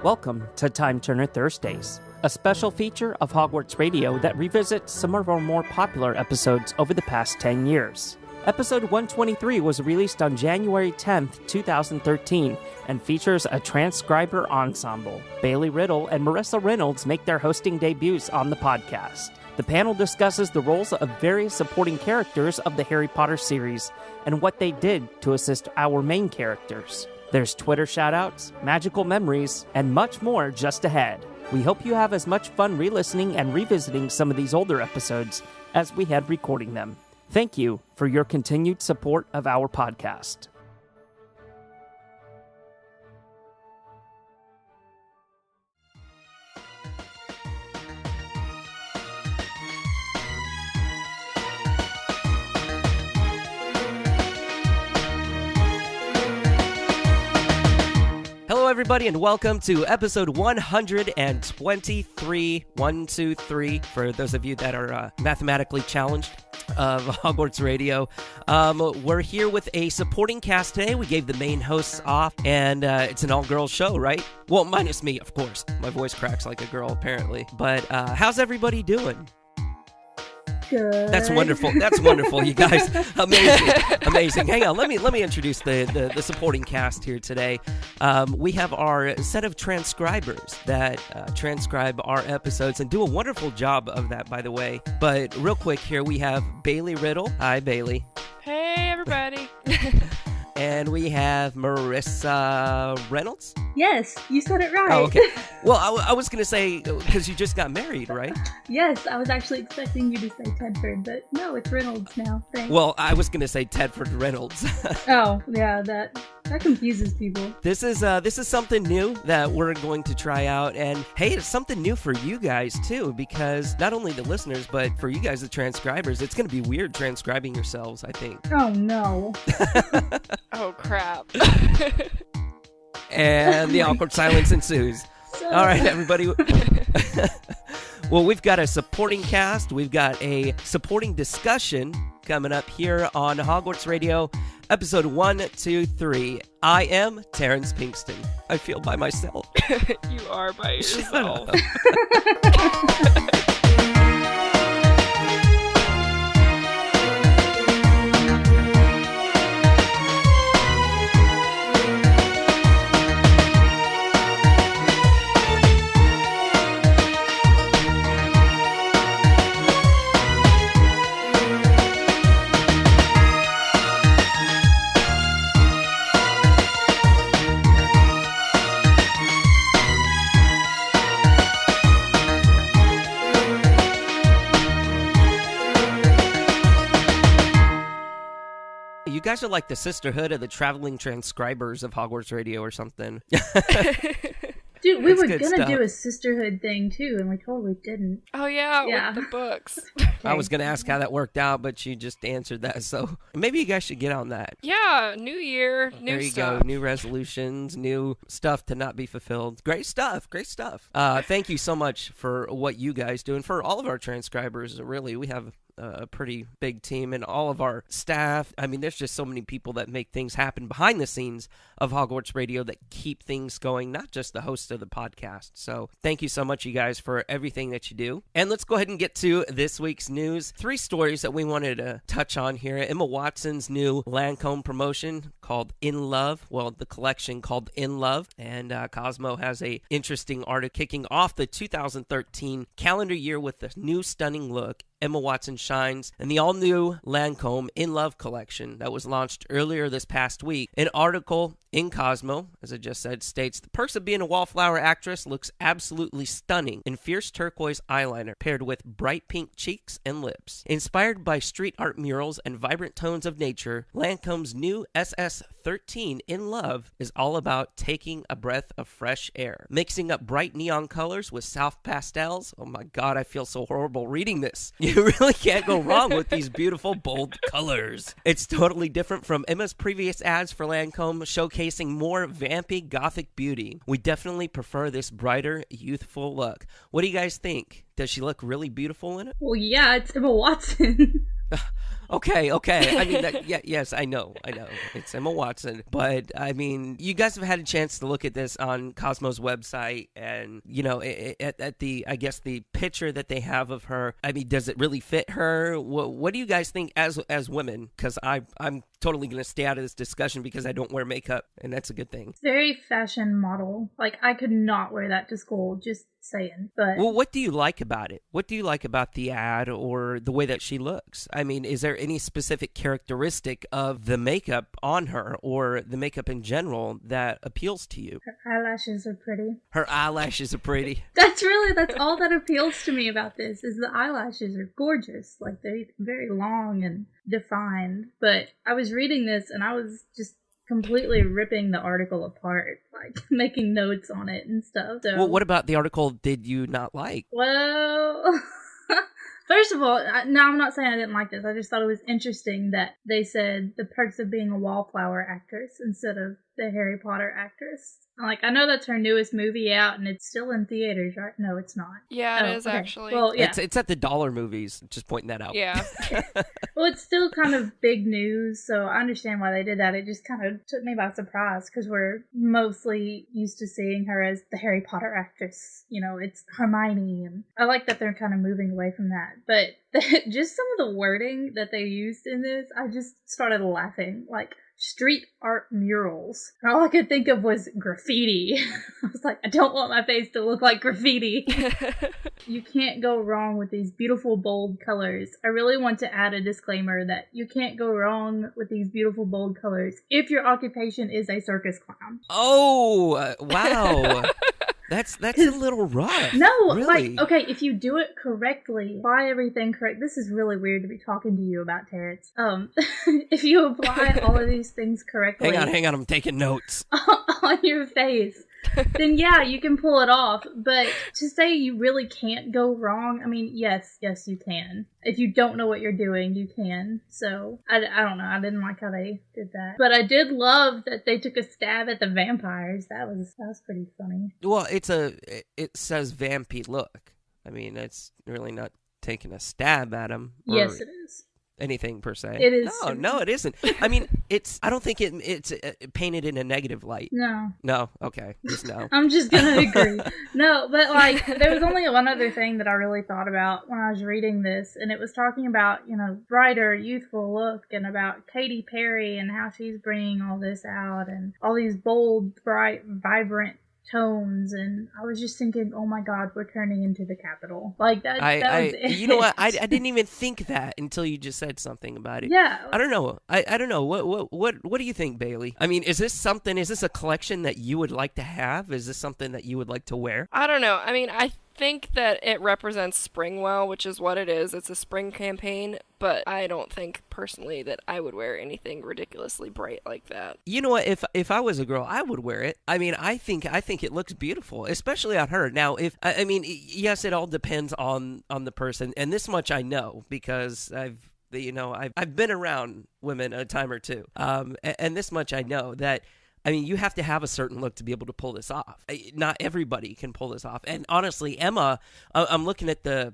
Welcome to Time Turner Thursdays, a special feature of Hogwarts Radio that revisits some of our more popular episodes over the past 10 years. Episode 123 was released on January 10th, 2013, and features a transcriber ensemble. Bailey Riddle and Marissa Reynolds make their hosting debuts on the podcast. The panel discusses the roles of various supporting characters of the Harry Potter series and what they did to assist our main characters. There's Twitter shoutouts, magical memories, and much more just ahead. We hope you have as much fun re-listening and revisiting some of these older episodes as we had recording them. Thank you for your continued support of our podcast. Hello, everybody, and welcome to episode 123, 123, for those of you that are mathematically challenged, of Hogwarts Radio. We're here with a supporting cast today. We gave the main hosts off, and it's an all-girls show, right? Well, minus me, of course. My voice cracks like a girl, apparently. But how's everybody doing? Good. That's wonderful. That's wonderful, you guys. Amazing. Amazing. Hang on. Let me introduce the supporting cast here today. We have our set of transcribers that transcribe our episodes and do a wonderful job of that, by the way. But real quick here, we have Bailey Riddle. Hi, Bailey. Hey, everybody. And we have Marissa Reynolds. Yes, you said it right. Oh, okay. Well, I was going to say, because you just got married, right? Yes, I was actually expecting you to say Tedford, but no, it's Reynolds now. Thanks. Well, I was going to say Tedford Reynolds. Oh, yeah, that confuses people. This is something new that we're going to try out, and hey, it's something new for you guys too, because not only the listeners, but for you guys, the transcribers, it's going to be weird transcribing yourselves, I think. Oh, no. Oh, crap. And the awkward silence ensues. All right, everybody. Well, we've got a supporting cast. We've got a supporting discussion coming up here on Hogwarts Radio, episode 123. I am Terrence Pinkston. I feel by myself. You are by yourself. You guys are like the sisterhood of the traveling transcribers of Hogwarts Radio or something. Dude, we That's were good gonna stuff. do a sisterhood thing too, and we totally didn't. Oh, yeah, Yeah. with the books. I was going to ask how that worked out, but you just answered that. So maybe you guys should get on that. Yeah, new year, new There you stuff. go. New resolutions, new stuff to not be fulfilled. Great stuff. Great stuff. Thank you so much for what you guys do. And for all of our transcribers, really, we have a pretty big team, and all of our staff. I mean, there's just so many people that make things happen behind the scenes of Hogwarts Radio that keep things going, not just the host of the podcast. So thank you so much, you guys, for everything that you do. And let's go ahead and get to this week's news. 3 stories that we wanted to touch on here. Emma Watson's new Lancome promotion called In Love. Well, the collection called In Love. And Cosmo has a interesting article kicking off the 2013 calendar year with a new stunning look. Emma Watson shines in the all-new Lancome In Love collection that was launched earlier this past week. An article in Cosmo, as I just said, states, the perks of being a wallflower actress looks absolutely stunning in fierce turquoise eyeliner paired with bright pink cheeks and lips. Inspired by street art murals and vibrant tones of nature, Lancome's new SS13 In Love is all about taking a breath of fresh air. Mixing up bright neon colors with soft pastels. Oh my god, I feel so horrible reading this. You really can't go wrong with these beautiful, bold colors. It's totally different from Emma's previous ads for Lancome, showcasing more vampy, gothic beauty. We definitely prefer this brighter, youthful look. What do you guys think? Does she look really beautiful in it? Well, yeah, it's Emma Watson. Okay. I mean, yes, I know. It's Emma Watson. But, I mean, you guys have had a chance to look at this on Cosmo's website and, at the, I guess, the picture that they have of her. I mean, does it really fit her? What do you guys think as women? Because I'm totally going to stay out of this discussion because I don't wear makeup, and that's a good thing. Very fashion model. Like, I could not wear that to school, just saying. But Well, what do you like about it? What do you like about the ad or the way that she looks? I mean, is there any specific characteristic of the makeup on her or the makeup in general that appeals to you? her eyelashes are pretty. Her eyelashes are pretty. That's all that appeals to me about this is the eyelashes are gorgeous. Like, they're very long and defined. But I was reading this and I was just completely ripping the article apart, like making notes on it and stuff. So, Well, what about the article did you not like? well, first of all, no, I'm not saying I didn't like this. I just thought it was interesting that they said the perks of being a wallflower actress instead of the Harry Potter actress. Like, I know that's her newest movie out, and it's still in theaters, right? No, it's not. Yeah, it Oh, is okay. actually. Well, yeah. It's at the dollar movies. Just pointing that out. Yeah. Well, it's still kind of big news, so I understand why they did that. It just kind of took me by surprise because we're mostly used to seeing her as the Harry Potter actress. It's Hermione, and I like that they're kind of moving away from that. But just some of the wording that they used in this, I just started laughing. Like, street art murals. And all I could think of was graffiti. I was like, I don't want my face to look like graffiti. You can't go wrong with these beautiful, bold colors. I really want to add a disclaimer that you can't go wrong with these beautiful, bold colors if your occupation is a circus clown. Oh, wow. That's a little rough. No, really. like, okay, if you do it correctly, apply everything correct. This is really weird to be talking to you about, Terrence. If you apply all of these things correctly. Hang on, I'm taking notes. On your face, then yeah, you can pull it off. But to say you really can't go wrong, I mean, yes, you can. If you don't know what you're doing, you can. So, I don't know. I didn't like how they did that. But I did love that they took a stab at the vampires. That was pretty funny. Well, it says vampy look. I mean, it's really not taking a stab at him. Yes, it is. Anything per se. It is. No, it isn't. I mean, I don't think it's painted in a negative light. No, okay, just no. I'm just gonna agree. No, but like, there was only one other thing that I really thought about when I was reading this, and it was talking about, brighter, youthful look, and about Katy Perry and how she's bringing all this out, and all these bold, bright, vibrant tones, and I was just thinking, oh my god, we're turning into the Capitol. Like, that was it. You know what? I didn't even think that until you just said something about it. Yeah. I don't know. I don't know. What do you think, Bailey? I mean, is this a collection that you would like to have? Is this something that you would like to wear? I don't know. I mean, I think that it represents spring well, which is what it is. It's a spring campaign, but I don't think personally that I would wear anything ridiculously bright like that. You know what? If I was a girl, I would wear it. I mean, I think it looks beautiful, especially on her. Now, yes, it all depends on the person, and this much I know because I've been around women a time or two, and this much I know that. I mean, you have to have a certain look to be able to pull this off. Not everybody can pull this off. And honestly, Emma, I'm looking at the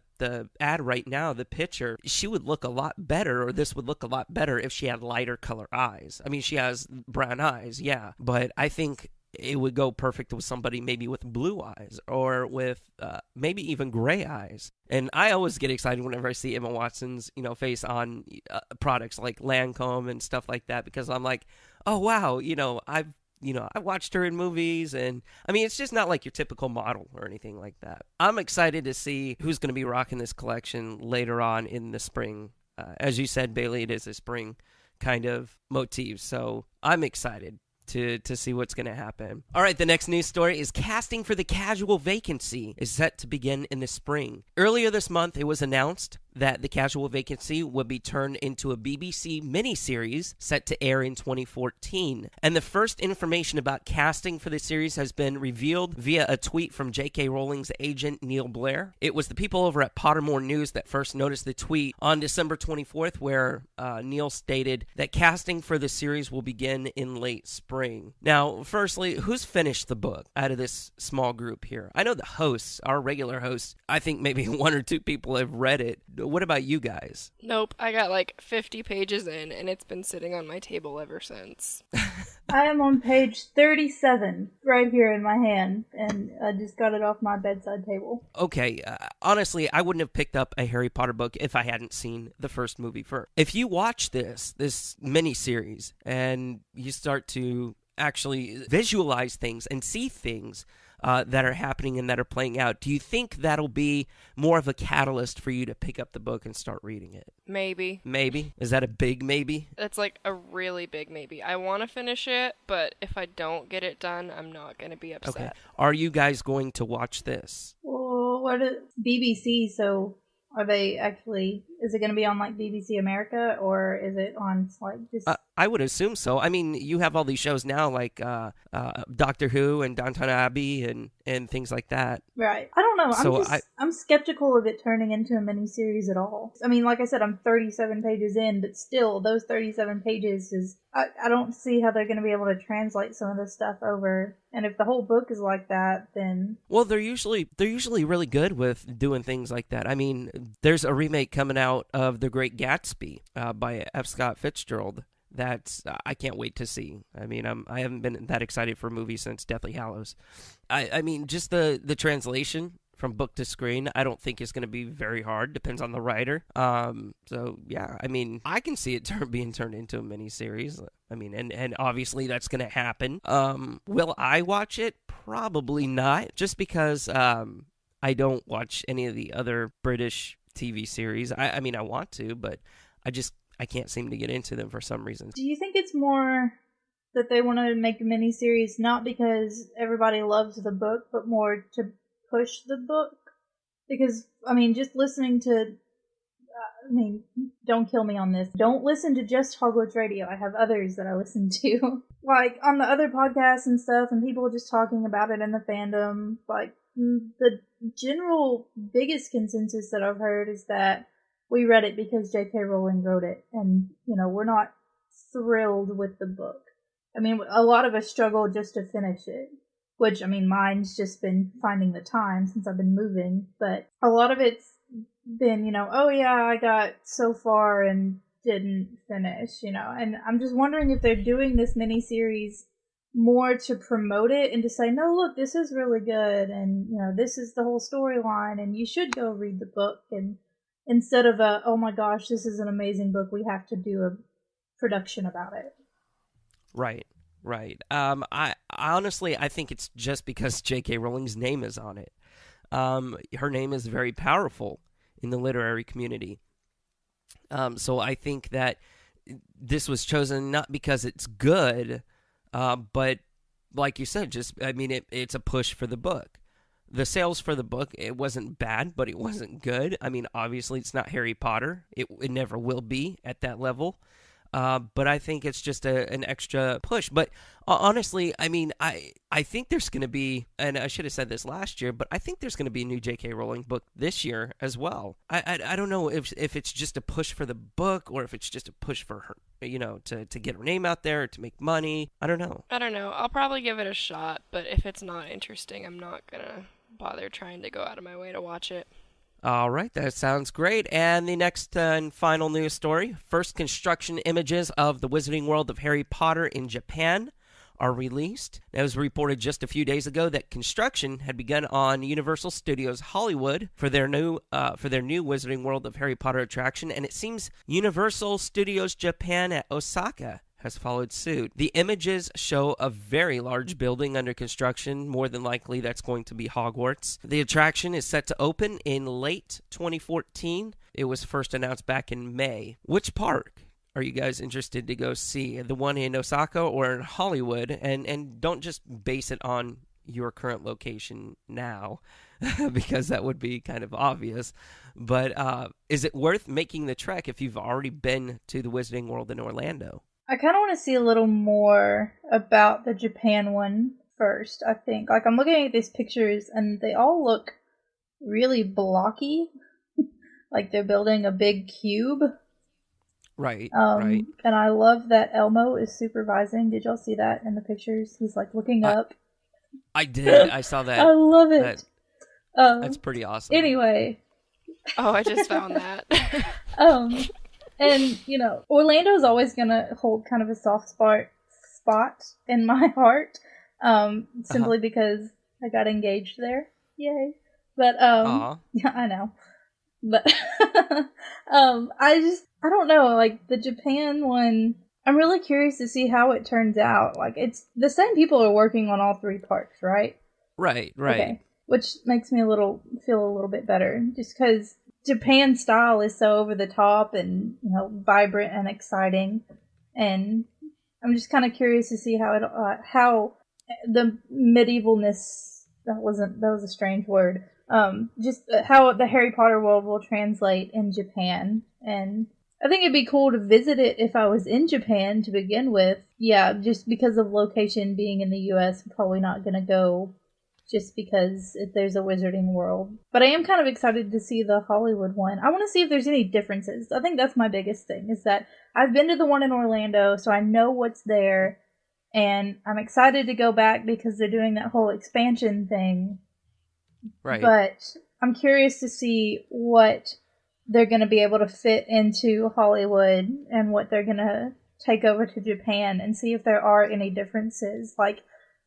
ad right now, the picture. She would look a lot better, or this would look a lot better if she had lighter color eyes. I mean, she has brown eyes, yeah. But I think it would go perfect with somebody maybe with blue eyes or with maybe even gray eyes. And I always get excited whenever I see Emma Watson's, face on products like Lancome and stuff like that, because I'm like, oh, wow, I watched her in movies, and I mean, it's just not like your typical model or anything like that. I'm excited to see who's going to be rocking this collection later on in the spring. As you said, Bailey, it is a spring kind of motif, so I'm excited to see what's going to happen. All right, the next news story is casting for the casual vacancy is set to begin in the spring. Earlier this month, it was announced that the casual vacancy would be turned into a BBC miniseries set to air in 2014. And the first information about casting for the series has been revealed via a tweet from J.K. Rowling's agent, Neil Blair. It was the people over at Pottermore News that first noticed the tweet on December 24th, where Neil stated that casting for the series will begin in late spring. Now, firstly, who's finished the book out of this small group here? I know the hosts, our regular hosts, I think maybe one or two people have read it. what about you guys? Nope, I got like 50 pages in, and it's been sitting on my table ever since. I am on page 37 right here in my hand, and I just got it off my bedside table. Okay, honestly, I wouldn't have picked up a Harry Potter book if I hadn't seen the first movie first. If you watch this mini-series and you start to actually visualize things and see things that are happening and that are playing out, do you think that'll be more of a catalyst for you to pick up the book and start reading it? Maybe. Maybe? Is that a big maybe? That's like a really big maybe. I want to finish it, but if I don't get it done, I'm not going to be upset. Okay. Are you guys going to watch this? Well, what is BBC? So are they actually? Is it going to be on like BBC America, or is it on like just? I would assume so. I mean, you have all these shows now like Doctor Who and Downton Abbey and things like that. Right. I don't know. So I'm skeptical of it turning into a miniseries at all. I mean, like I said, I'm 37 pages in, but still, those 37 pages is... I don't see how they're going to be able to translate some of this stuff over. And if the whole book is like that, then... Well, they're usually really good with doing things like that. I mean, there's a remake coming out of The Great Gatsby by F. Scott Fitzgerald. That's I can't wait to see. I mean, I haven't been that excited for a movie since Deathly Hallows. I mean, just the translation from book to screen, I don't think is going to be very hard. Depends on the writer. So yeah, I mean, I can see it being turned into a miniseries. I mean, and obviously that's going to happen. Will I watch it? Probably not. Just because I don't watch any of the other British TV series. I mean, I want to, but I can't seem to get into them for some reason. Do you think it's more that they want to make a miniseries not because everybody loves the book, but more to push the book? Because, I mean, just listening to... don't kill me on this. Don't listen to just Hogwarts Radio. I have others that I listen to. Like, on the other podcasts and stuff, and people just talking about it in the fandom, like, the general biggest consensus that I've heard is that we read it because J.K. Rowling wrote it, and, we're not thrilled with the book. I mean, a lot of us struggle just to finish it, which, I mean, mine's just been finding the time since I've been moving, but a lot of it's been, oh yeah, I got so far and didn't finish, and I'm just wondering if they're doing this miniseries more to promote it and to say, no, look, this is really good, and, this is the whole storyline, and you should go read the book, and instead of oh my gosh, this is an amazing book, we have to do a production about it. Right. I honestly, I think it's just because J.K. Rowling's name is on it. Her name is very powerful in the literary community. So I think that this was chosen not because it's good, but like you said, it's a push for the book. The sales for the book, it wasn't bad, but it wasn't good. I mean, obviously, it's not Harry Potter. It never will be at that level. But I think it's just an extra push. But honestly, I mean, I think there's going to be, and I should have said this last year, but I think there's going to be a new J.K. Rowling book this year as well. I don't know if it's just a push for the book or if it's just a push for her, to get her name out there, to make money. I don't know. I'll probably give it a shot, but if it's not interesting, I'm not going to bother trying to go out of my way to watch it. All right, that sounds great. And the next and final news story. First construction images of the Wizarding World of Harry Potter in Japan are released. It was reported just a few days ago that construction had begun on Universal Studios Hollywood for their new Wizarding World of Harry Potter attraction, and it seems Universal Studios Japan at Osaka has followed suit. The images show a very large building under construction. More than likely, that's going to be Hogwarts. The attraction is set to open in late 2014. It was first announced back in May. Which park are you guys interested to go see? The one in Osaka or in Hollywood? And don't just base it on your current location now, because that would be kind of obvious. But is it worth making the trek if you've already been to the Wizarding World in Orlando? I kind of want to see a little more about the Japan one first, I think. Like, I'm looking at these pictures, and they all look really blocky. Like they're building a big cube. Right, right. And I love that Elmo is supervising. Did y'all see that in the pictures? He's, like, looking up. I did. I saw that. I love it. That's pretty awesome. Anyway, Oh, I just found that. Um, and Orlando's always gonna hold kind of a soft spot in my heart, Uh-huh. simply because I got engaged there. Yay! But Aw. yeah, I know. But I don't know. Like the Japan one, I'm really curious to see how it turns out. Like it's the same people are working on all three parts, right? Right, right. Okay, which makes me feel a little bit better, just because Japan style is so over the top and vibrant and exciting, and I'm just kind of curious to see how the medievalness that was a strange word. Just how the Harry Potter world will translate in Japan, and I think it'd be cool to visit it if I was in Japan to begin with. Yeah, just because of location being in the U.S., I'm probably not gonna go just because there's a Wizarding World. But I am kind of excited to see the Hollywood one. I want to see if there's any differences. I think that's my biggest thing, is that I've been to the one in Orlando, so I know what's there, and I'm excited to go back because they're doing that whole expansion thing. Right. But I'm curious to see what they're going to be able to fit into Hollywood and what they're going to take over to Japan, and see if there are any differences. Like,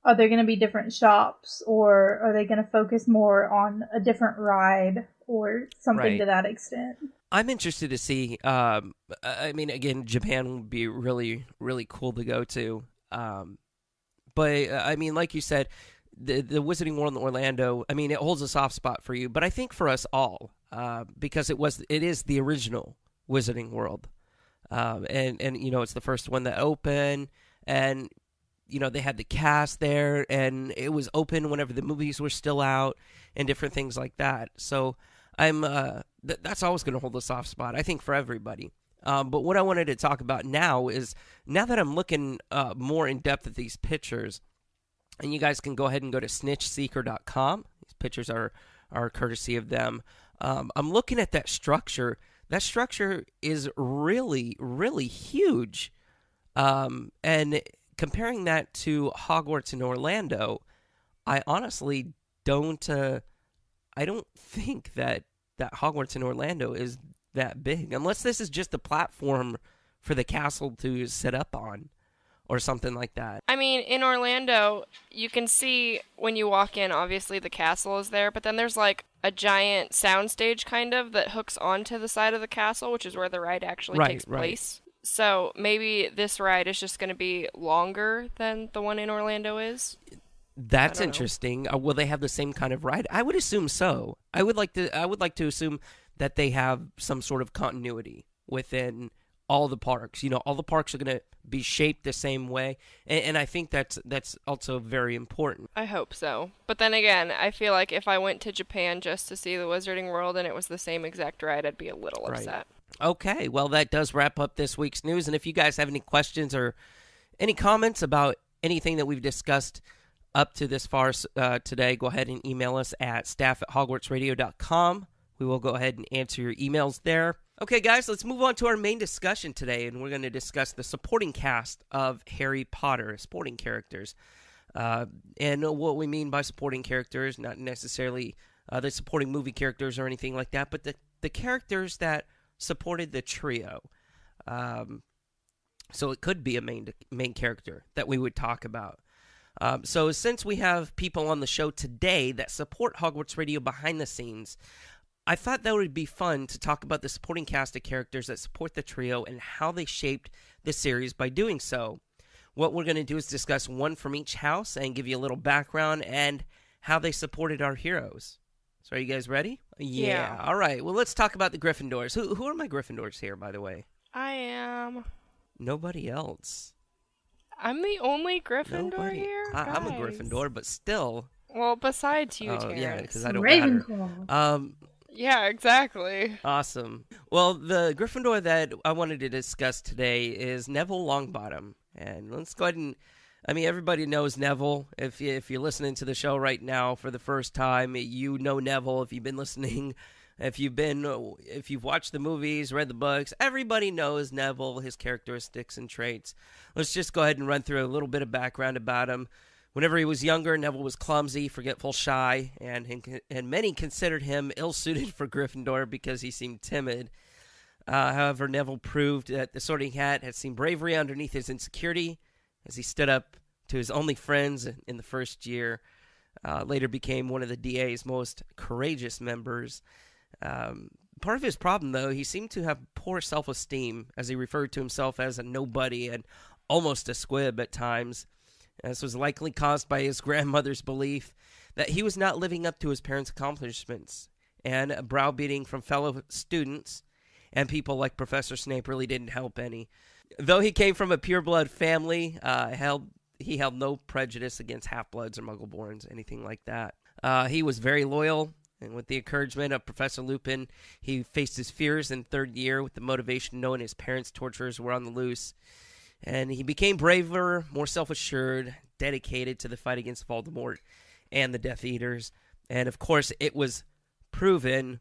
are there going to be different shops, or are they going to focus more on a different ride or something Right. to that extent? I'm interested to see. I mean, again, Japan would be really, really cool to go to. But I mean, like you said, the Wizarding World in Orlando. I mean, it holds a soft spot for you, but I think for us all, because it is the original Wizarding World, and it's the first one that opened, and they had the cast there, and it was open whenever the movies were still out, and different things like that. So I'm that's always going to hold a soft spot, I think, for everybody. But what I wanted to talk about now is, now that I'm looking more in depth at these pictures, and you guys can go ahead and go to snitchseeker.com. These pictures are courtesy of them. I'm looking at that structure. That structure is really, really huge. And comparing that to Hogwarts in Orlando, I honestly don't. I don't think that Hogwarts in Orlando is that big, unless this is just a platform for the castle to sit up on, or something like that. I mean, in Orlando, you can see when you walk in, obviously the castle is there, but then there's like a giant soundstage kind of that hooks onto the side of the castle, which is where the ride actually Right, takes right. place. So maybe this ride is just going to be longer than the one in Orlando is. I That's don't know. interesting. Will they have the same kind of ride? I would assume so. I would like to assume that they have some sort of continuity within all the parks. All the parks are going to be shaped the same way, and I think that's also very important. I hope so. But then again, I feel like if I went to Japan just to see the Wizarding World and it was the same exact ride, I'd be a little Right. upset. Okay. Well, that does wrap up this week's news. And if you guys have any questions or any comments about anything that we've discussed up to this far today, go ahead and email us at staff@hogwartsradio.com. We will go ahead and answer your emails there. Okay, guys, let's move on to our main discussion today, and we're going to discuss the supporting cast of Harry Potter, supporting characters. And what we mean by supporting characters, not necessarily the supporting movie characters or anything like that, but the characters that supported the trio. So it could be a main character that we would talk about. So since we have people on the show today that support Hogwarts Radio behind the scenes, I thought that would be fun to talk about the supporting cast of characters that support the trio and how they shaped the series by doing so. What we're going to do is discuss one from each house and give you a little background and how they supported our heroes. So are you guys ready? Yeah. All right. Well, let's talk about the Gryffindors. Who are my Gryffindors here, by the way? I am. Nobody else. I'm the only Gryffindor Nobody. here? I'm a Guys. Gryffindor, but still. Well, besides you, Oh, Terrence. yeah, because I don't matter. Ravenclaw. Yeah, exactly. Awesome. Well, the Gryffindor that I wanted to discuss today is Neville Longbottom. And let's go ahead and, I mean, everybody knows Neville. If you're listening to the show right now for the first time, you know Neville. If you've been listening, if you've watched the movies, read the books, everybody knows Neville, his characteristics and traits. Let's just go ahead and run through a little bit of background about him. Whenever he was younger, Neville was clumsy, forgetful, shy, and many considered him ill-suited for Gryffindor because he seemed timid. However, Neville proved that the Sorting Hat had seen bravery underneath his insecurity as he stood up to his only friends in the first year. Later became one of the DA's most courageous members. Part of his problem, though, he seemed to have poor self-esteem, as he referred to himself as a nobody and almost a squib at times. This was likely caused by his grandmother's belief that he was not living up to his parents' accomplishments, and a browbeating from fellow students and people like Professor Snape really didn't help any. Though he came from a pure-blood family, he held no prejudice against half-bloods or muggle-borns, anything like that. He was very loyal, and with the encouragement of Professor Lupin, he faced his fears in third year with the motivation knowing his parents' torturers were on the loose. And he became braver, more self-assured, dedicated to the fight against Voldemort and the Death Eaters. And, of course, it was proven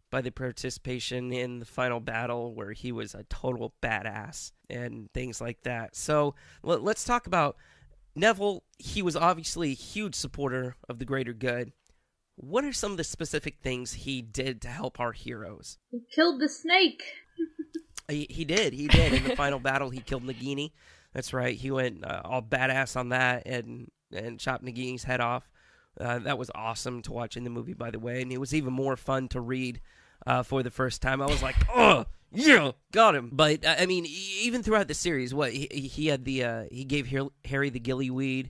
by the participation in the final battle where he was a total badass and things like that. So let's talk about Neville. He was obviously a huge supporter of the greater good. What are some of the specific things he did to help our heroes? He killed the snake. He did. In the final battle, he killed Nagini. That's right. He went all badass on that and chopped Nagini's head off. That was awesome to watch in the movie, by the way, and it was even more fun to read for the first time. I was like, oh, yeah, got him. But, I mean, even throughout the series, he had he gave Harry the gillyweed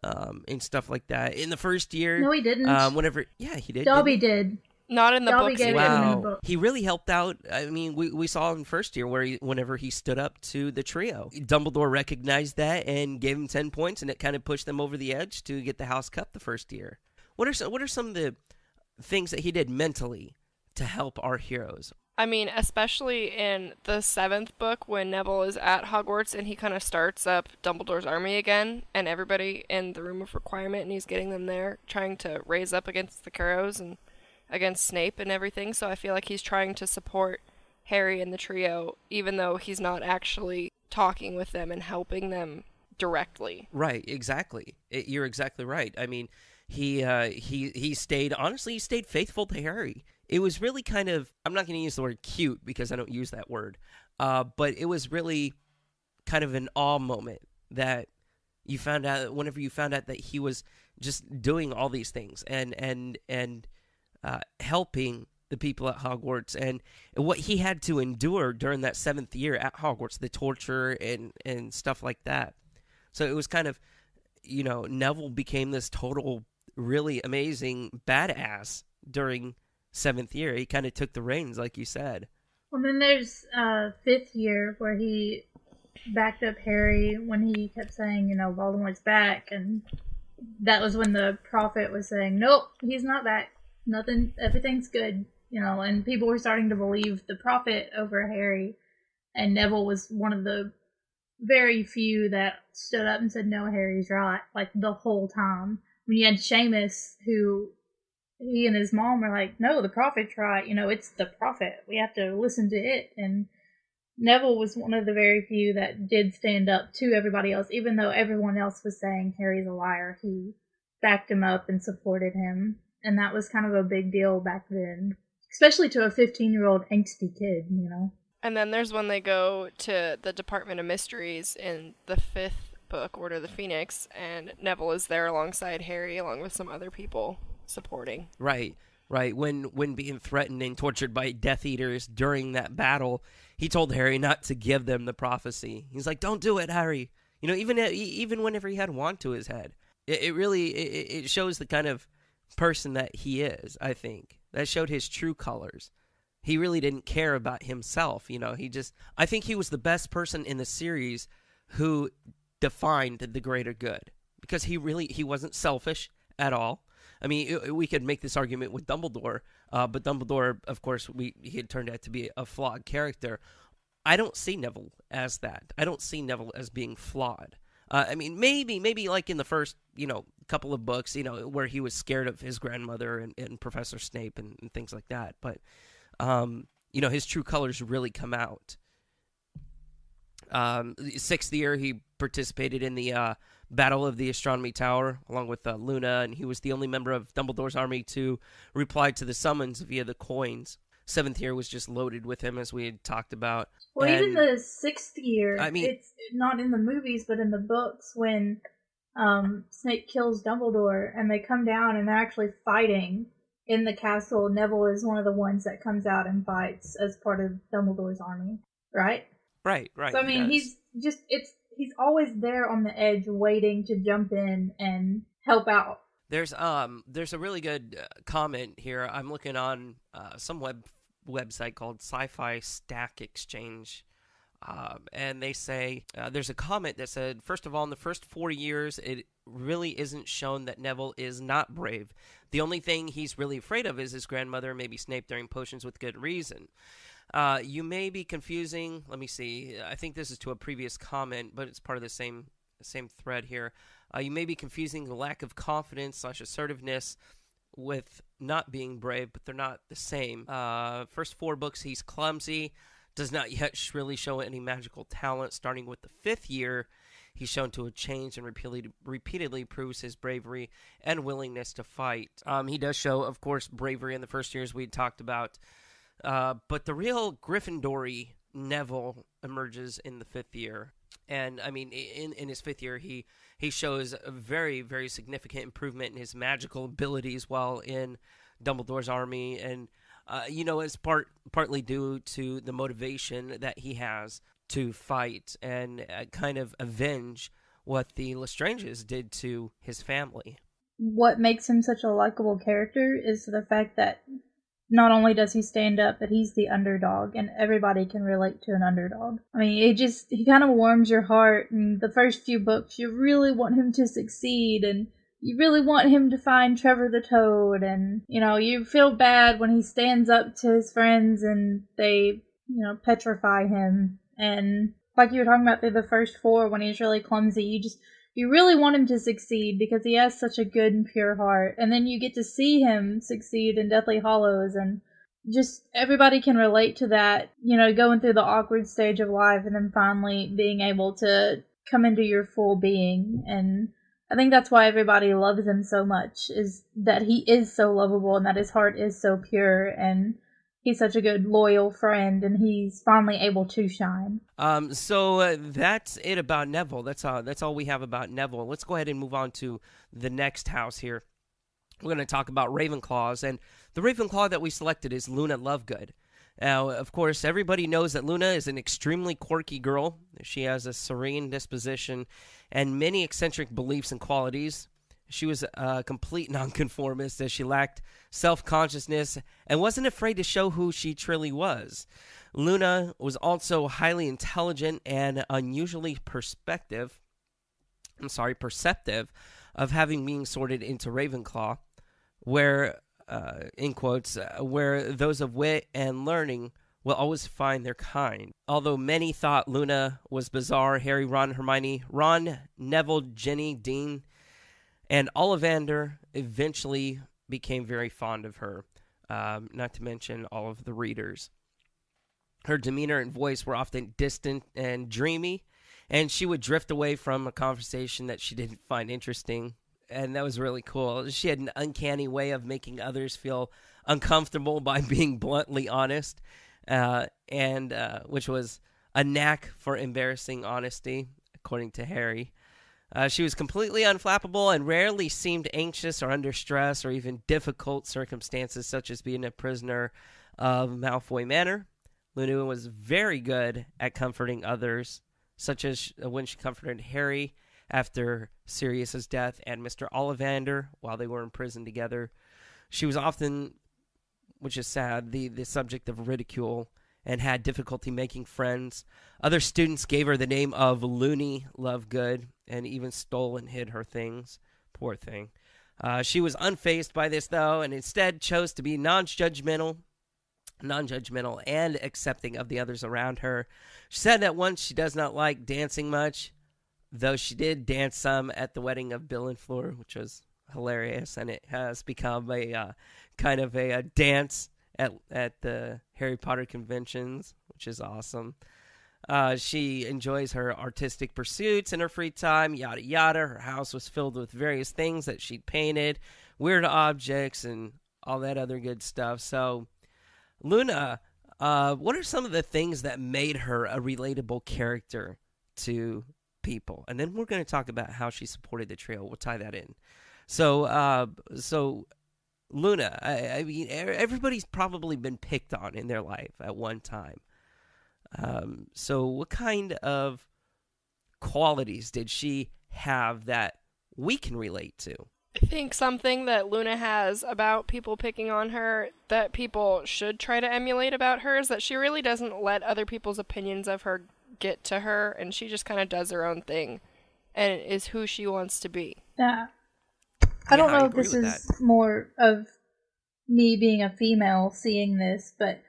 and stuff like that. In the first year. No, he didn't. Yeah, he did. Dobby did. Not in the Dobby books. gave it to him in the book. He really helped out. I mean, we saw in first year whenever he stood up to the trio, Dumbledore recognized that and gave him 10 points, and it kind of pushed them over the edge to get the House Cup the first year. What are some of the things that he did mentally to help our heroes? I mean, especially in the 7th book when Neville is at Hogwarts and he kind of starts up Dumbledore's army again and everybody in the Room of Requirement, and he's getting them there, trying to raise up against the Currows and against Snape and everything. So I feel like he's trying to support Harry and the trio, even though he's not actually talking with them and helping them directly. Right, exactly. You're exactly right. I mean, he stayed faithful to Harry. It was really kind of, I'm not going to use the word cute because I don't use that word, but it was really kind of an awe moment that you found out, whenever you found out that he was just doing all these things and helping the people at Hogwarts, and what he had to endure during that 7th year at Hogwarts, the torture and stuff like that. So it was kind of, Neville became this total, really amazing badass during 7th year. He kind of took the reins, like you said. Well, then there's 5th year where he backed up Harry when he kept saying, Voldemort's back, and that was when the prophet was saying, nope, he's not back. Nothing, everything's good, and people were starting to believe the prophet over Harry, and Neville was one of the very few that stood up and said, no, Harry's right, like the whole time. When you had Seamus, who he and his mom were like, no, the prophet's right, it's the prophet, we have to listen to it, and Neville was one of the very few that did stand up to everybody else, even though everyone else was saying Harry's a liar. He backed him up and supported him. And that was kind of a big deal back then, especially to a 15-year-old angsty kid, And then there's when they go to the Department of Mysteries in the 5th book, Order of the Phoenix, and Neville is there alongside Harry, along with some other people supporting. Right. When being threatened and tortured by Death Eaters during that battle, he told Harry not to give them the prophecy. He's like, don't do it, Harry. Even whenever he had wand to his head. It really shows the kind of person that he is. I think that showed his true colors. He really didn't care about himself. I think he was the best person in the series who defined the greater good, because he wasn't selfish at all. I mean, we could make this argument with Dumbledore, but Dumbledore, of course, he had turned out to be a flawed character. I don't see Neville as that. I don't see Neville as being flawed. I mean, maybe like in the first, couple of books, where he was scared of his grandmother and Professor Snape and things like that. But, his true colors really come out. Sixth year, he participated in the Battle of the Astronomy Tower along with Luna, and he was the only member of Dumbledore's army to reply to the summons via the coins. Seventh year was just loaded with him, as we had talked about. Well, and, even the sixth year, I mean, it's not in the movies, but in the books, when Snape kills Dumbledore and they come down and they're actually fighting in the castle, Neville is one of the ones that comes out and fights as part of Dumbledore's army, right? Right. So, I mean, he's always there on the edge waiting to jump in and help out. There's a really good comment here. I'm looking on some website called Sci-Fi Stack Exchange, and they say there's a comment that said, first of all, in the first 4 years, it really isn't shown that Neville is not brave. The only thing he's really afraid of is his grandmother, maybe Snape during potions with good reason. You may be confusing. Let me see. I think this is to a previous comment, but it's part of the same thread here. You may be confusing the lack of confidence / assertiveness with not being brave, but they're not the same. First 4 books, he's clumsy, does not yet really show any magical talent. Starting with the 5th year, he's shown to have changed and repeatedly proves his bravery and willingness to fight. He does show, of course, bravery in the first years we talked about. But the real Gryffindor-y Neville emerges in the 5th year. And, I mean, in his 5th year, he shows a very, very significant improvement in his magical abilities while in Dumbledore's army. And, it's partly due to the motivation that he has to fight and kind of avenge what the Lestranges did to his family. What makes him such a likable character is the fact that not only does he stand up, but he's the underdog, and everybody can relate to an underdog. I mean, he kind of warms your heart. In the first few books, you really want him to succeed, and you really want him to find Trevor the Toad, and, you feel bad when he stands up to his friends and they, petrify him. And like you were talking about through the first 4, when he's really clumsy, you really want him to succeed because he has such a good and pure heart. And then you get to see him succeed in Deathly Hallows, and just everybody can relate to that, going through the awkward stage of life and then finally being able to come into your full being. And I think that's why everybody loves him so much, is that he is so lovable and that his heart is so pure, and he's such a good, loyal friend, and he's finally able to shine. So that's it about Neville. That's all we have about Neville. Let's go ahead and move on to the next house here. We're going to talk about Ravenclaws, and the Ravenclaw that we selected is Luna Lovegood. Now, of course, everybody knows that Luna is an extremely quirky girl. She has a serene disposition and many eccentric beliefs and qualities. She was a complete nonconformist, as she lacked self-consciousness and wasn't afraid to show who she truly was. Luna was also highly intelligent and unusually perceptive of having been sorted into Ravenclaw, where, in quotes, where those of wit and learning will always find their kind. Although many thought Luna was bizarre, Harry, Ron, Hermione, Ron, Neville, Ginny, Dean, and Ollivander eventually became very fond of her, not to mention all of the readers. Her demeanor and voice were often distant and dreamy, and she would drift away from a conversation that she didn't find interesting, and that was really cool. She had an uncanny way of making others feel uncomfortable by being bluntly honest, and which was a knack for embarrassing honesty, according to Harry. She was completely unflappable and rarely seemed anxious or under stress or even difficult circumstances, such as being a prisoner of Malfoy Manor. Luna was very good at comforting others, such as when she comforted Harry after Sirius's death and Mr. Ollivander while they were in prison together. She was often, which is sad, the subject of ridicule and had difficulty making friends. Other students gave her the name of Loony Lovegood and even stole and hid her things. Poor thing. She was unfazed by this, though, and instead chose to be non-judgmental and accepting of the others around her. She said that once she does not like dancing much, though she did dance some at the wedding of Bill and Fleur, which was hilarious, and it has become a kind of a dance at the Harry Potter conventions, which is awesome. She enjoys her artistic pursuits in her free time, yada yada. Her house was filled with various things that she'd painted, weird objects, and all that other good stuff. So, Luna, what are some of the things that made her a relatable character to people? And then we're going to talk about how she supported the trio. We'll tie that in. So Luna, I mean, everybody's probably been picked on in their life at one time. So what kind of qualities did she have that we can relate to? I think something that Luna has about people picking on her that people should try to emulate about her is that she really doesn't let other people's opinions of her get to her, and she just kind of does her own thing and is who she wants to be. Yeah. I don't know if this is more of me being a female seeing this, but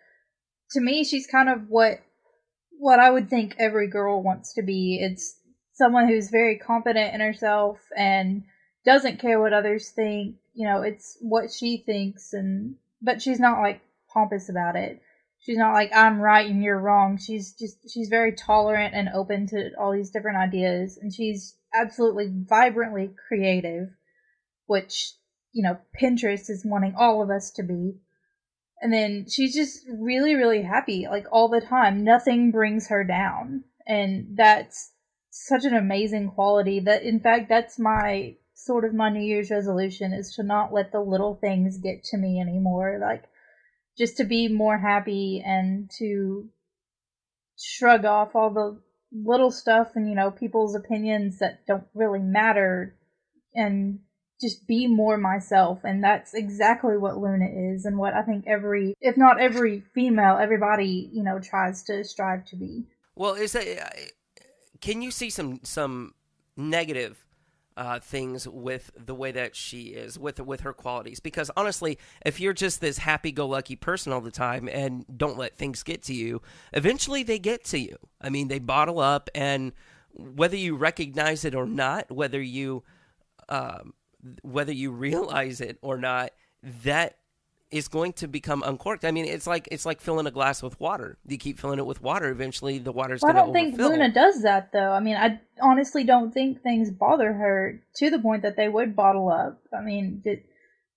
to me she's kind of what I would think every girl wants to be. It's someone who's very confident in herself and doesn't care what others think. You know, it's what she thinks, but she's not like pompous about it. She's not like, I'm right and you're wrong. She's very tolerant and open to all these different ideas, and she's absolutely vibrantly creative, which, you know, Pinterest is wanting all of us to be. And then she's just really, really happy, like, all the time. Nothing brings her down. And that's such an amazing quality that, in fact, that's my New Year's resolution, is to not let the little things get to me anymore. Like, just to be more happy and to shrug off all the little stuff and, you know, people's opinions that don't really matter, and just be more myself. And that's exactly what Luna is, and what I think if not every female, everybody, you know, tries to strive to be. Well, can you see some negative things with the way that she is, with her qualities? Because honestly, if you're just this happy-go-lucky person all the time and don't let things get to you, eventually they get to you. I mean, they bottle up, and whether you recognize it or not, whether you realize it or not, that is going to become uncorked. I mean, it's like filling a glass with water. You keep filling it with water, eventually the water's going to overfill. I don't think Luna does that, though. I mean, I honestly don't think things bother her to the point that they would bottle up. I mean,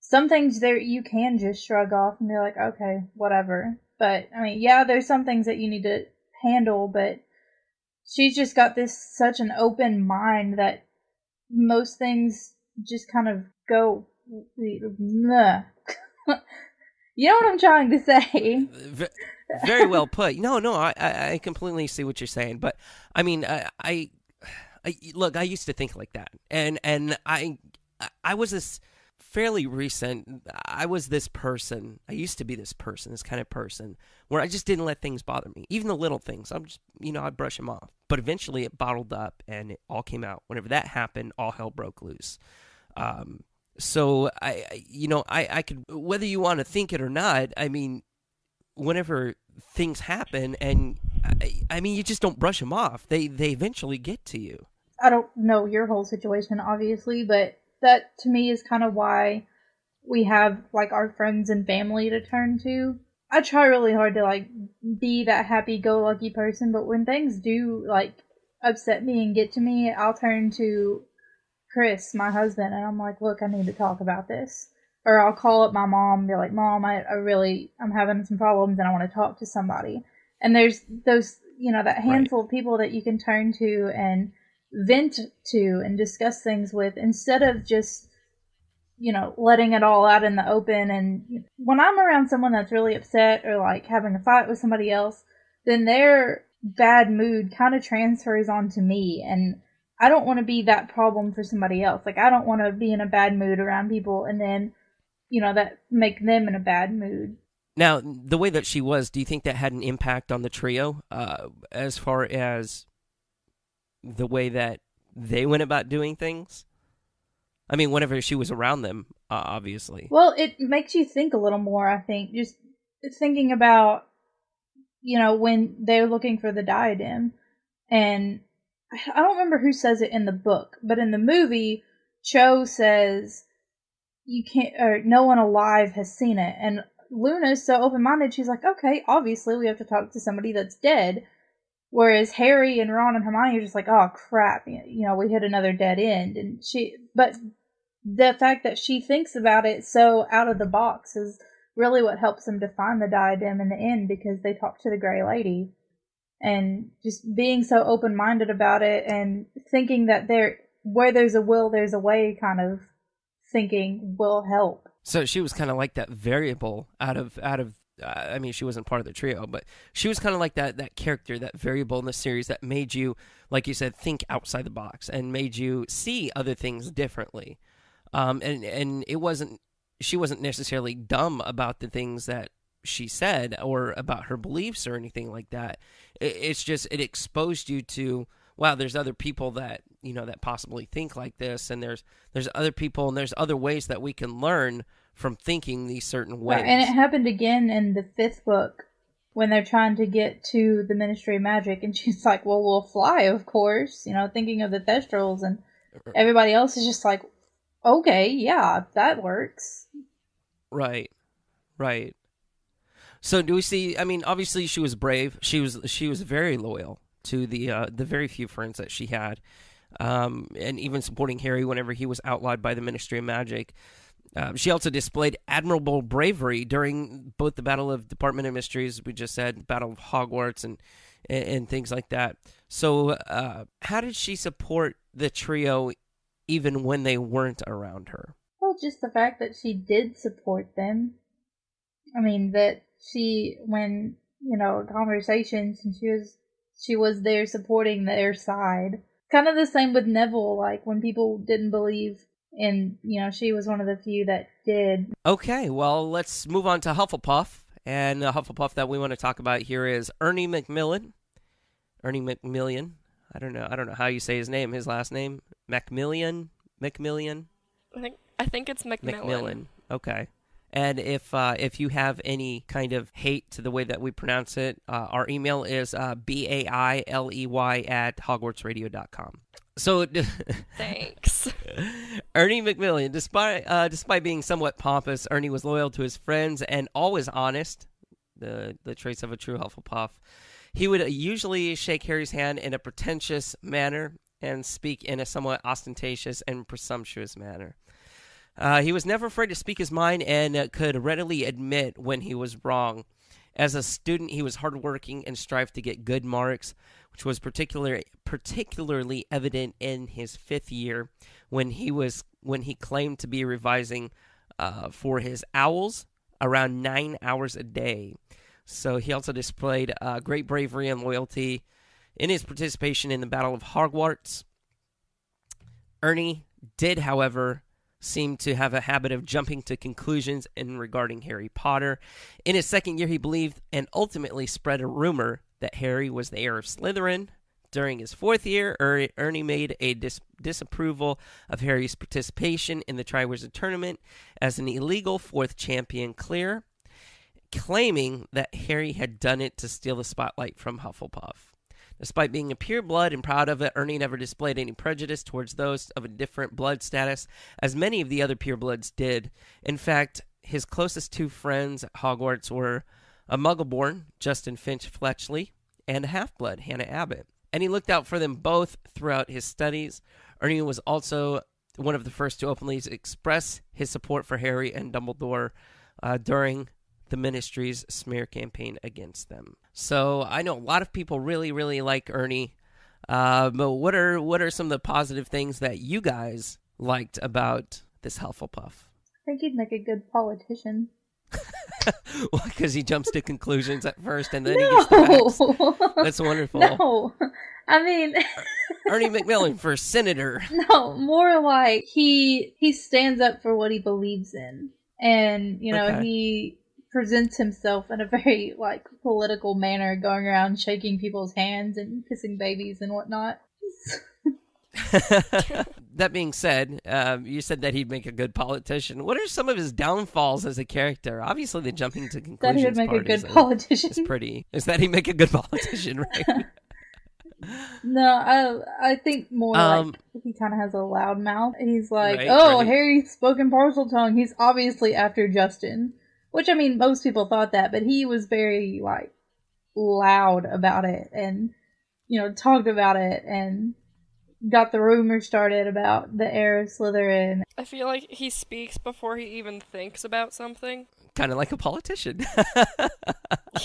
some things there you can just shrug off and be like, okay, whatever. But, I mean, yeah, there's some things that you need to handle, but she's just got such an open mind that most things just kind of go, meh. You know what I'm trying to say? Very well put. No, I completely see what you're saying. But I mean, I look, I used to think like that, and I was this fairly recent. I was this person. I used to be this person, this kind of person, where I just didn't let things bother me, even the little things. I'm just, I'd brush them off. But eventually, it bottled up, and it all came out. Whenever that happened, all hell broke loose. So I could, whether you want to think it or not, I mean, whenever things happen, and I mean, you just don't brush them off. They eventually get to you. I don't know your whole situation, obviously, but that to me is kind of why we have like our friends and family to turn to. I try really hard to like be that happy-go-lucky person, but when things do like upset me and get to me, I'll turn to Chris, my husband, and I'm like, look, I need to talk about this. Or I'll call up my mom and be like, Mom, I'm having some problems and I want to talk to somebody. And there's those, that handful of people that you can turn to and vent to and discuss things with, instead of just, letting it all out in the open. And when I'm around someone that's really upset or like having a fight with somebody else, then their bad mood kind of transfers onto me, and I don't want to be that problem for somebody else. Like, I don't want to be in a bad mood around people and then, that make them in a bad mood. Now, the way that she was, do you think that had an impact on the trio as far as the way that they went about doing things? I mean, whenever she was around them, obviously. Well, it makes you think a little more, I think. Just thinking about, when they're looking for the diadem, and I don't remember who says it in the book, but in the movie, Cho says, you can't, or no one alive has seen it. And Luna's so open-minded, she's like, okay, obviously we have to talk to somebody that's dead. Whereas Harry and Ron and Hermione are just like, oh crap, you know, we hit another dead end. And but the fact that she thinks about it so out of the box is really what helps them to find the diadem in the end, because they talk to the Grey Lady. And just being so open-minded about it and thinking that where there's a will, there's a way kind of thinking will help. So she was kind of like that variable out of I mean, she wasn't part of the trio, but she was kind of like that character, that variable in the series that made you, like you said, think outside the box and made you see other things differently. And she wasn't necessarily dumb about the things that she said or about her beliefs or anything like that. It's just, it exposed you to, wow, there's other people that, you know, that possibly think like this, and there's other people and there's other ways that we can learn from thinking these certain ways. Right, and it happened again in the 5th book when they're trying to get to the Ministry of Magic, and she's like, well, we'll fly, of course, you know, thinking of the Thestrals, and everybody else is just like, okay, yeah, that works. Right. So do we see, I mean, obviously she was brave. She was very loyal to the very few friends that she had, and even supporting Harry whenever he was outlawed by the Ministry of Magic. She also displayed admirable bravery during both the Battle of Department of Mysteries, we just said, Battle of Hogwarts, and things like that. So how did she support the trio even when they weren't around her? Well, just the fact that she did support them. I mean, that when, you know, conversations, and she was there supporting their side. Kind of the same with Neville, like when people didn't believe, and, you know, she was one of the few that did. Okay, well, let's move on to Hufflepuff. And the Hufflepuff that we want to talk about here is Ernie Macmillan. Ernie Macmillan. I don't know how you say his name, his last name. Macmillan? I think it's Macmillan. Okay. And if you have any kind of hate to the way that we pronounce it, our email is bailey@hogwartsradio.com. So, thanks. Ernie Macmillan, despite being somewhat pompous, Ernie was loyal to his friends and always honest, the traits of a true Hufflepuff. He would usually shake Harry's hand in a pretentious manner and speak in a somewhat ostentatious and presumptuous manner. He was never afraid to speak his mind and could readily admit when he was wrong. As a student, he was hardworking and strived to get good marks, which was particularly evident in his 5th year when he claimed to be revising for his owls around 9 hours a day. So he also displayed great bravery and loyalty in his participation in the Battle of Hogwarts. Ernie did, however, seem to have a habit of jumping to conclusions in regarding Harry Potter. In his 2nd year, he believed and ultimately spread a rumor that Harry was the heir of Slytherin. During his 4th year, Ernie made a disapproval of Harry's participation in the Triwizard Tournament as an illegal 4th champion clear, claiming that Harry had done it to steal the spotlight from Hufflepuff. Despite being a pureblood and proud of it, Ernie never displayed any prejudice towards those of a different blood status, as many of the other purebloods did. In fact, his closest 2 friends at Hogwarts were a Muggleborn, Justin Finch Fletchley, and a half-blood, Hannah Abbott. And he looked out for them both throughout his studies. Ernie was also one of the first to openly express his support for Harry and Dumbledore during the Ministry's smear campaign against them. So I know a lot of people really, really like Ernie. But what are some of the positive things that you guys liked about this Hufflepuff? I think he'd make a good politician. Well, because he jumps to conclusions at first and then he gets the facts. That's wonderful. No, I mean... Ernie Macmillan for senator. No, more like he stands up for what he believes in. And, you know, he presents himself in a very, like, political manner, going around shaking people's hands and kissing babies and whatnot. That being said, you said that he'd make a good politician. What are some of his downfalls as a character? Obviously, the jumping to conclusions that he would make part a good politician. Is that he'd make a good politician, right? No, I think more like he kind of has a loud mouth. He's like, right. Harry spoke in Parseltongue. He's obviously after Justin. Which, I mean, most people thought that, but he was very, like, loud about it. And talked about it and got the rumor started about the heir of Slytherin. I feel like he speaks before he even thinks about something. Kind of like a politician.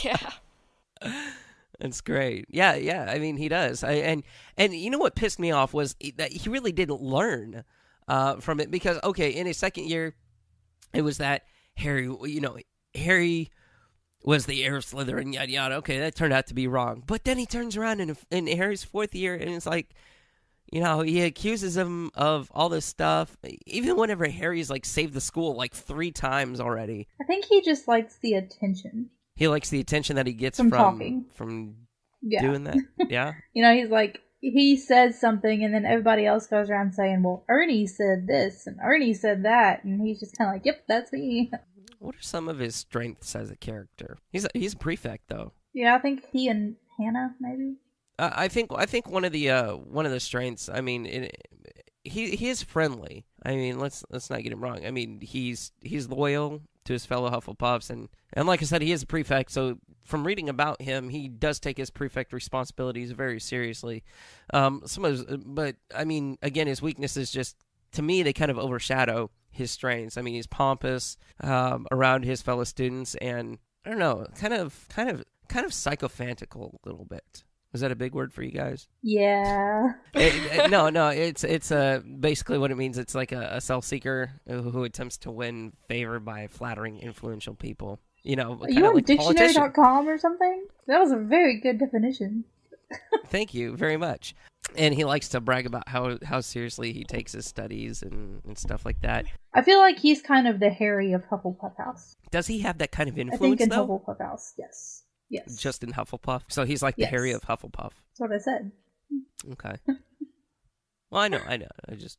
Yeah. That's great. Yeah, yeah. I mean, he does. And you know what pissed me off was that he really didn't learn from it because, okay, in his second year, it was that Harry was the heir of Slytherin, yada, yada. Okay, that turned out to be wrong. But then he turns around in Harry's fourth year, and it's like, he accuses him of all this stuff. Even whenever Harry's, saved the school, 3 times already. I think he just likes the attention. He likes the attention that he gets from talking. From Yeah. doing that. Yeah. He's like, he says something and then everybody else goes around saying, well, Ernie said this and Ernie said that. And he's just kind of like, yep, that's me. What are some of his strengths as a character? He's a prefect, though. Yeah, I think he and Hannah, maybe. I think one of the strengths. I mean, he is friendly. I mean, let's not get him wrong. I mean, he's loyal to his fellow Hufflepuffs, and like I said, he is a prefect. So from reading about him, he does take his prefect responsibilities very seriously. But I mean, again, his weaknesses just, to me, they kind of overshadow his strengths. I mean, he's pompous around his fellow students, and I don't know, kind of sycophantical a little bit. Is that a big word for you guys? Yeah. No. It's basically what it means. It's like a self-seeker who attempts to win favor by flattering influential people. Are you on like dictionary.com or something? That was a very good definition. Thank you very much. And he likes to brag about how seriously he takes his studies and stuff like that. I feel like he's kind of the Harry of Hufflepuff House. Does he have that kind of influence, I think in though? Hufflepuff House, yes. Yes. Just in Hufflepuff? So he's like the Harry of Hufflepuff. That's what I said. Okay. Well, I know. I just...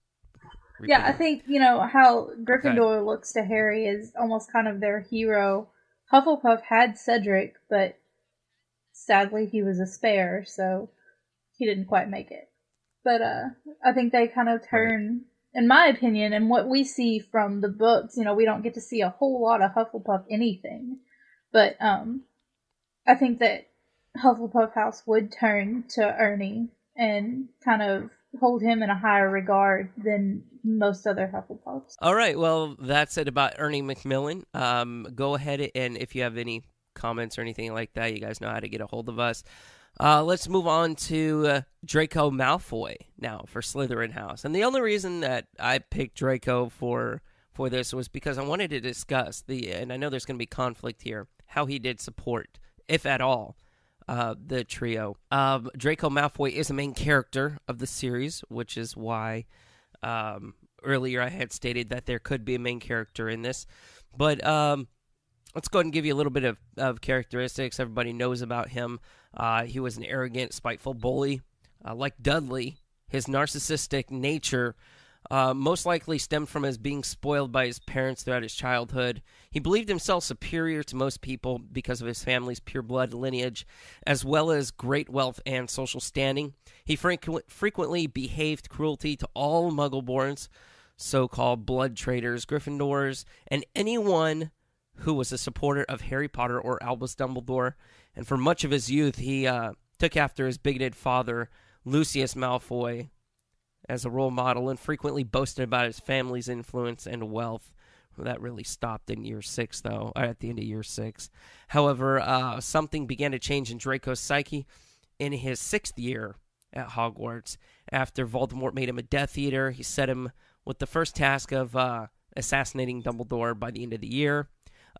Yeah, I think, how Gryffindor looks to Harry is almost kind of their hero. Hufflepuff had Cedric, but sadly he was a spare, so he didn't quite make it. But I think they kind of turn, in my opinion, and what we see from the books, we don't get to see a whole lot of Hufflepuff anything. But I think that Hufflepuff House would turn to Ernie and kind of hold him in a higher regard than most other Hufflepuffs. All right, well, that's it about Ernie Macmillan. Go ahead, and if you have any comments or anything like that, you guys know how to get a hold of us. Let's move on to Draco Malfoy now for Slytherin House. And the only reason that I picked Draco for this was because I wanted to discuss and I know there's going to be conflict here, how he did support, if at all, the trio. Draco Malfoy is a main character of the series, which is why earlier I had stated that there could be a main character in this. But let's go ahead and give you a little bit of characteristics. Everybody knows about him. He was an arrogant, spiteful bully. Like Dudley, his narcissistic nature most likely stemmed from his being spoiled by his parents throughout his childhood. He believed himself superior to most people because of his family's pure blood lineage, as well as great wealth and social standing. He frequently behaved cruelty to all Muggleborns, so-called blood traitors, Gryffindors, and anyone who was a supporter of Harry Potter or Albus Dumbledore. And for much of his youth, he took after his bigoted father, Lucius Malfoy, as a role model, and frequently boasted about his family's influence and wealth. Well, that really stopped in year 6, though, at the end of year 6. However, something began to change in Draco's psyche in his 6th year at Hogwarts. After Voldemort made him a Death Eater, he set him with the first task of assassinating Dumbledore by the end of the year.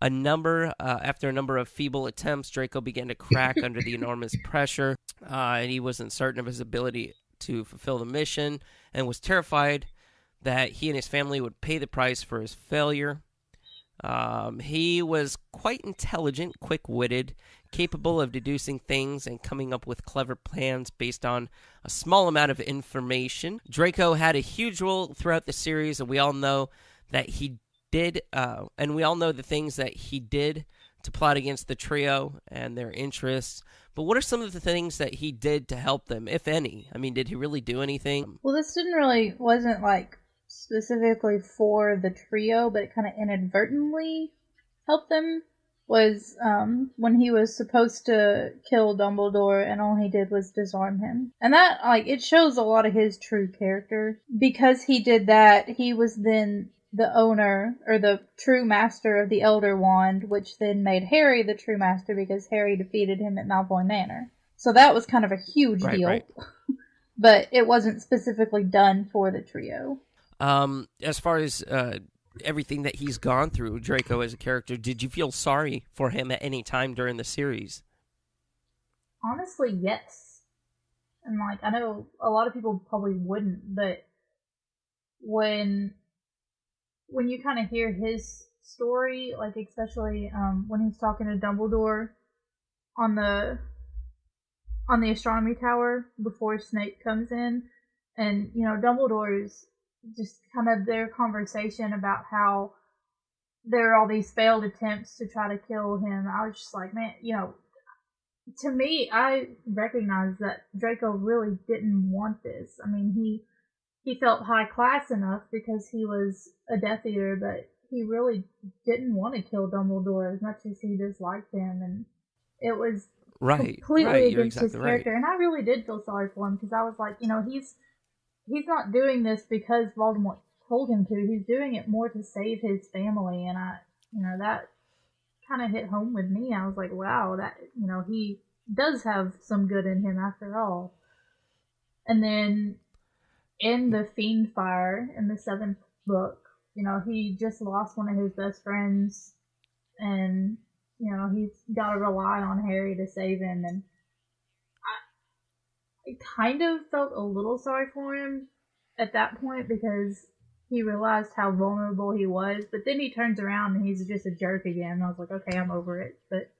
After a number of feeble attempts, Draco began to crack under the enormous pressure, and he wasn't certain of his ability to fulfill the mission, and was terrified that he and his family would pay the price for his failure. He was quite intelligent, quick-witted, capable of deducing things and coming up with clever plans based on a small amount of information. Draco had a huge role throughout the series, and we all know that he did, and we all know the things that he did to plot against the trio and their interests. But what are some of the things that he did to help them, if any? I mean, did he really do anything? Well, this wasn't specifically for the trio, but it kind of inadvertently helped them. was when he was supposed to kill Dumbledore and all he did was disarm him. And that, like, it shows a lot of his true character. Because he did that, he was then the owner, or the true master of the Elder Wand, which then made Harry the true master because Harry defeated him at Malfoy Manor. So that was kind of a huge deal. Right. But it wasn't specifically done for the trio. As far as everything that he's gone through, Draco as a character, did you feel sorry for him at any time during the series? Honestly, yes. And, like, I know a lot of people probably wouldn't, but when you kind of hear his story, like, especially when he's talking to Dumbledore on the astronomy tower before Snape comes in, and, you know, Dumbledore's just kind of their conversation about how there are all these failed attempts to try to kill him. I was just like, man, you know, to me, I recognize that Draco really didn't want this. I mean, he felt high class enough because he was a Death Eater, but he really didn't want to kill Dumbledore as much as he disliked him, and it was completely against his character. And I really did feel sorry for him because I was like, you know, he's not doing this because Voldemort told him to. He's doing it more to save his family, and that kind of hit home with me. I was like, wow, that, you know, he does have some good in him after all. And then in the Fiendfire, in the 7th book, you know, he just lost one of his best friends, and, you know, he's got to rely on Harry to save him, and I kind of felt a little sorry for him at that point because he realized how vulnerable he was, but then he turns around and he's just a jerk again. And I was like, okay, I'm over it. But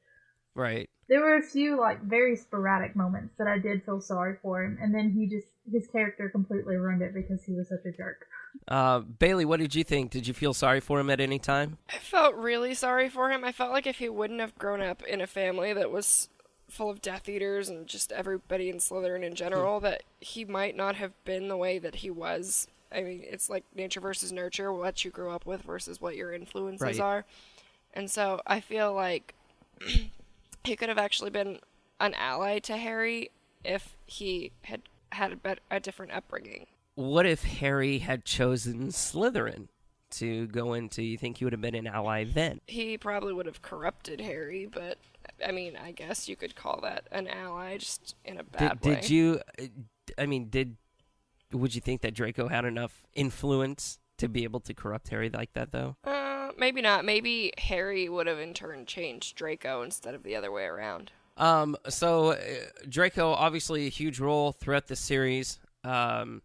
there were a few, like, very sporadic moments that I did feel sorry for him, and then his character completely ruined it because he was such a jerk. Bailey, what did you think? Did you feel sorry for him at any time? I felt really sorry for him. I felt like if he wouldn't have grown up in a family that was full of Death Eaters and just everybody in Slytherin in general, that he might not have been the way that he was. I mean, it's like nature versus nurture, what you grew up with versus what your influences are. And so I feel like he could have actually been an ally to Harry if he had had a different upbringing. What if Harry had chosen Slytherin to go into? You think he would have been an ally then? He probably would have corrupted Harry, but I mean, I guess you could call that an ally, just in a bad way. Would you think that Draco had enough influence to be able to corrupt Harry like that, though? Maybe not. Maybe Harry would have in turn changed Draco instead of the other way around. So Draco, obviously a huge role throughout the series, and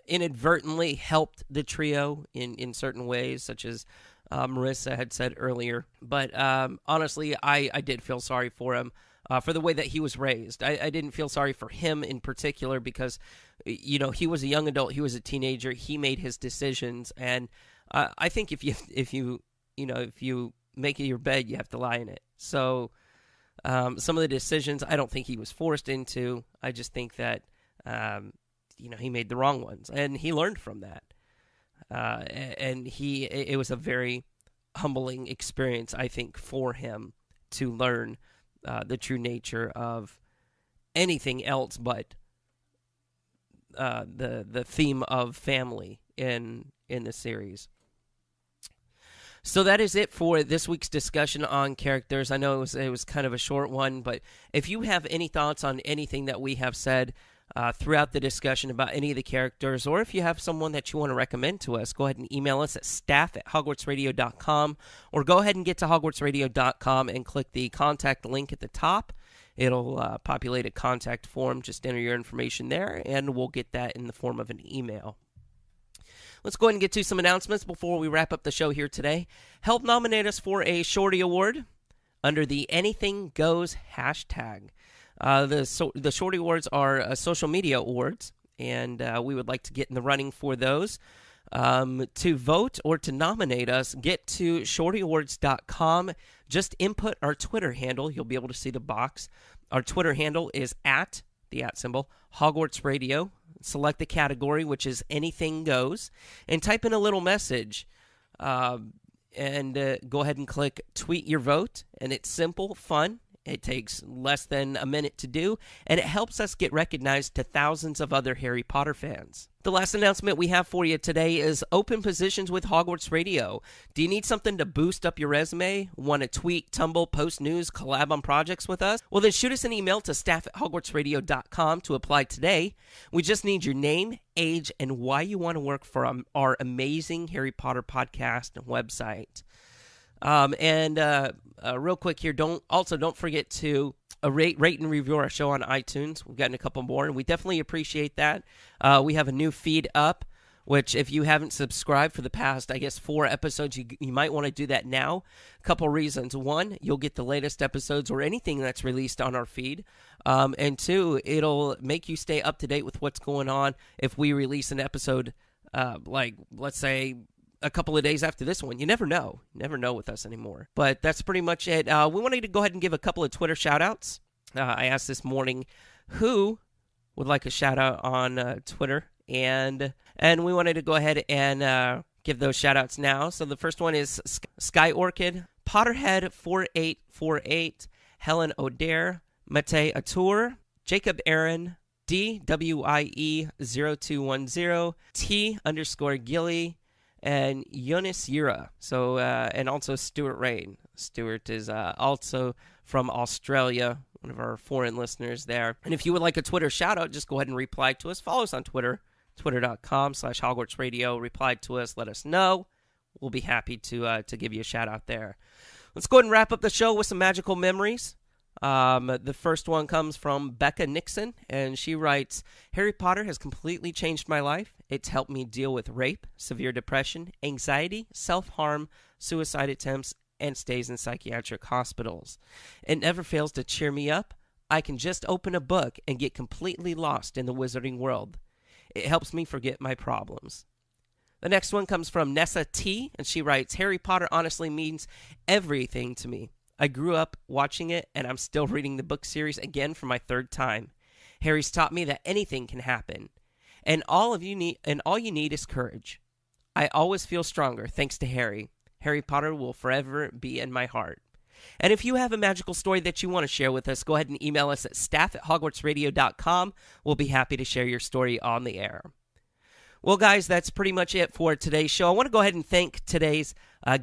inadvertently helped the trio in certain ways, such as Marissa had said earlier. But honestly, I did feel sorry for him for the way that he was raised. I didn't feel sorry for him in particular because, you know, he was a young adult, he was a teenager, he made his decisions, and I think if you make your bed, you have to lie in it. So some of the decisions I don't think he was forced into. I just think that he made the wrong ones, and he learned from that. And it was a very humbling experience, I think, for him to learn the true nature of anything else but the theme of family in the series. So that is it for this week's discussion on characters. I know it was kind of a short one, but if you have any thoughts on anything that we have said throughout the discussion about any of the characters, or if you have someone that you want to recommend to us, go ahead and email us at staff@hogwartsradio.com, or go ahead and get to hogwartsradio.com and click the contact link at the top. It'll populate a contact form. Just enter your information there, and we'll get that in the form of an email. Let's go ahead and get to some announcements before we wrap up the show here today. Help nominate us for a Shorty Award under the Anything Goes hashtag. The Shorty Awards are social media awards, and we would like to get in the running for those. To vote or to nominate us, get to shortyawards.com. Just input our Twitter handle. You'll be able to see the box. Our Twitter handle is @ Hogwarts Radio. Select the category, which is Anything Goes, and type in a little message. And and go ahead and click Tweet Your Vote. And it's simple, fun. It takes less than a minute to do, and it helps us get recognized to thousands of other Harry Potter fans. The last announcement we have for you today is open positions with Hogwarts Radio. Do you need something to boost up your resume? Want to tweet, tumble, post news, collab on projects with us? Well, then shoot us an email to staff@hogwartsradio.com to apply today. We just need your name, age, and why you want to work for our amazing Harry Potter podcast and website. Real quick here, don't forget to rate and review our show on iTunes. We've gotten a couple more, and we definitely appreciate that. We have a new feed up, which if you haven't subscribed for the past, 4 episodes, you might want to do that now. A couple reasons. 1, you'll get the latest episodes or anything that's released on our feed. And 2, it'll make you stay up to date with what's going on if we release an episode, let's say, a couple of days after this one. You never know. With us anymore. But that's pretty much it. We wanted to go ahead and give a couple of Twitter shout-outs. I asked this morning who would like a shout-out on Twitter, and we wanted to go ahead and give those shout-outs now. So the first one is Sky Orchid, Potterhead4848, Helen O'Dare, Mate Atour, Jacob Aaron, DWIE0210, T_Gilly, and Jonas Yura. So, and also Stuart Rain. Stuart is also from Australia, one of our foreign listeners there. And if you would like a Twitter shout out, just go ahead and reply to us. Follow us on Twitter, twitter.com/Hogwarts Radio. Reply to us, let us know. We'll be happy to give you a shout out there. Let's go ahead and wrap up the show with some magical memories. The first one comes from Becca Nixon, and she writes, Harry Potter has completely changed my life. It's helped me deal with rape, severe depression, anxiety, self-harm, suicide attempts, and stays in psychiatric hospitals. It never fails to cheer me up. I can just open a book and get completely lost in the wizarding world. It helps me forget my problems. The next one comes from Nessa T, and she writes, Harry Potter honestly means everything to me. I grew up watching it, and I'm still reading the book series again for my 3rd time. Harry's taught me that anything can happen, and all you need is courage. I always feel stronger thanks to Harry. Harry Potter will forever be in my heart. And if you have a magical story that you want to share with us, go ahead and email us at staff@hogwartsradio.com. We'll be happy to share your story on the air. Well, guys, that's pretty much it for today's show. I want to go ahead and thank today's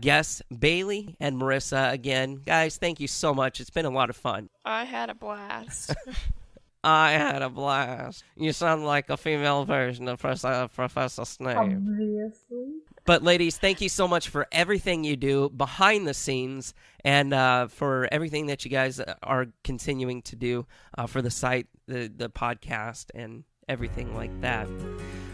guests, Bailey and Marissa, again. Guys, thank you so much. It's been a lot of fun. I had a blast. I had a blast. You sound like a female version of Professor Snape. Obviously. But ladies, thank you so much for everything you do behind the scenes, and for everything that you guys are continuing to do for the site, the podcast, and everything like that.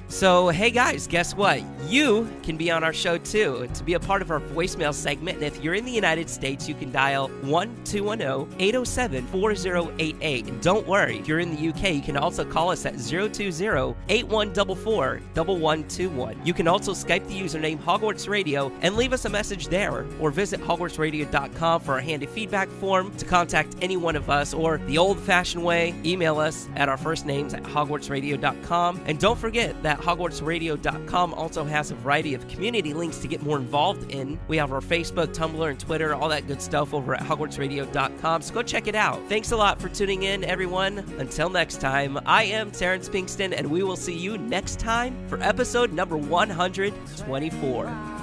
So, hey guys, guess what? You can be on our show too, to be a part of our voicemail segment. And if you're in the United States, you can dial 1-210-807-4088. And don't worry, if you're in the UK, you can also call us at 020-8144-1121. You can also Skype the username Hogwarts Radio and leave us a message there, or visit hogwartsradio.com for our handy feedback form to contact any one of us, or the old-fashioned way, email us at our first names at hogwartsradio.com. And don't forget that hogwartsradio.com also has a variety of community links to get more involved in. We have our Facebook, Tumblr, and Twitter, all that good stuff over at hogwartsradio.com, so go check it out. Thanks a lot for tuning in, everyone. Until next time, I am Terrence Pinkston, and we will see you next time for episode number 124.